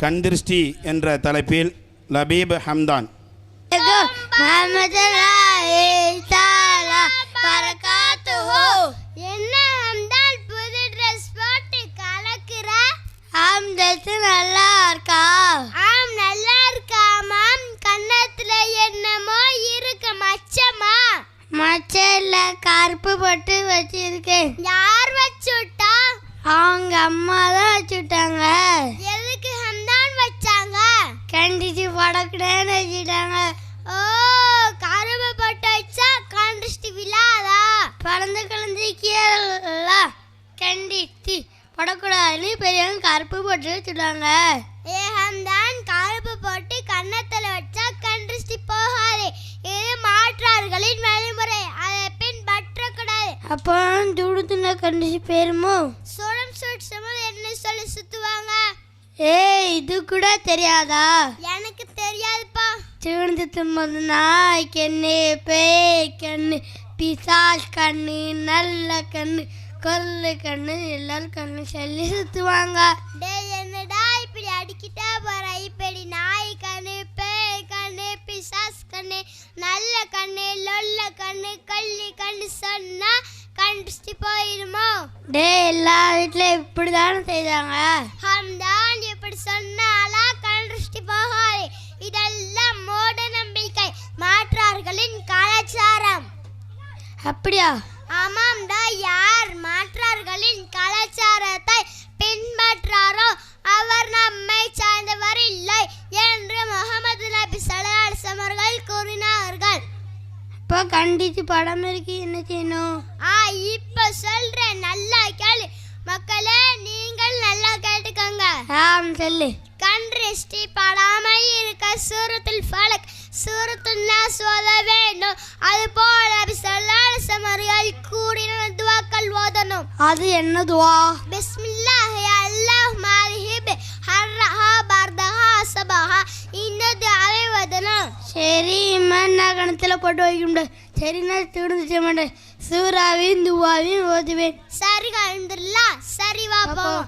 கண்திருஷ்டி என்ற தலைப்பில் லபீப் ஹம்தான். என்ன ஹம்தான் புது ட்ரெஸ் போட்டு கலக்குற? ஆம் ட்ரெஸ் நல்லா இருக்கா? ஆம் நல்லா இருக்கா மாம். கன்னத்துல என்னமோ இருக்கு, மச்சமா? மச்சம் இல்ல, கருப்பு போட்டு வச்சிருக்கேன். யார் வச்சுட்டா? அவங்க அம்மா தான் வச்சுட்டாங்க. எதுக்கு ஹம்தான் வச்சாங்க? கண்டிச்சு படக்கூடாதுன்னு வச்சுட்டாங்க. ஓ, கருப்பு போட்டு வச்சா கண்டிச்சு விழாதா? பறந்து கலந்து கீழே கண்டிச்சு படக்கூடாதுன்னு பெரியவங்க கருப்பு போட்டு வச்சுட்டாங்க. ஏ ஹம்தான், கருப்பு போட்டு கன்னத்துல வச்சா கண்டிச்சு போகாது. இது மாற்றார்களின் வழிமுறை, அதை பின்பற்றக்கூடாது. அப்போ துடுத்துன கண்டிச்சு பேருமோ? சுடம் சுடும்போது என்ன சொல்லி சுத்துவாங்க? ஏய், இது கூட தெரியாதா? எனக்கு தெரியாதுப்பா. சுடுந்து தும்போது நாய் கண்ணு, பேய் கண்ணு, பிசாஸ் கண்ணு, நல்ல கண்ணு, கொல்லு கண்ணு, எல்லாரும் கண்ணு சொல்லி சுத்துவாங்க. டேய், என்னடா இப்படி அடிக்கிட்டா போற? இப்படி நாய் கண்ணு, பேய் கண்ணு, பிசாஸ் கண்ணு, நல்ல கண்ணு, லொல்ல கண்ணு, கள்ளி கண்ணு சொன்னா கண்டிச்சு போயிடுமோ? டே, எல்லா வீட்லயும் இப்படிதானே செய்தாங்க. ஹம்தான் இப்படி சொன்னாலா கண்டிச்சு போகாது. இதெல்லாம் மூட நம்பிக்கை, மாற்றார்களின் கலாச்சாரம். அப்படியா? ஆமாம்டா. யார் மாற்றார்களின் கலாச்சாரத்தை பின்பற்றாரோ அவர் நம்மை சார்ந்தவர் இல்லை என்று முகமது நபி ஸல்லல்லாஹு அலைஹி வஸல்லம் அவர்கள் கூறினார்கள். இப்போ கண்டிச்சு படம் இருக்கு, என்ன செய்யணும்? இப்போ சொல்றேன், நல்லா கேளு மக்களே. நீங்கள் நல்லா கேட்டுக்கோங்க. சொல்லு. கண்டிச்சு படாமல் இருக்க சூரத்துல் ஃபலக், சூரத்துல் நாஸ் ஓத வேண்டும். அதுபோல நபி ஸல்லல்லாஹு அலைஹி வஸல்லம் அவர்கள் கூறின துஆக்கள் ஓதணும். அது என்ன துஆ? பிஸ்மில்லாஹி அல்லாஹும்ம அல்ஹிப் ஹர்ரஹா பர்தஹா சபஹா, இந்த துஆவை ஓதணும். சரி, மன்ன கணத்துல போட்டு வைக்க முடியாது. சரி, நான் திருந்துச்ச மாட்டேன். சூறாவையும் துஆவையும் ஓதுவேன். சரி, அல்ஹம்துலில்லாஹ். சரி, வா போவோம்.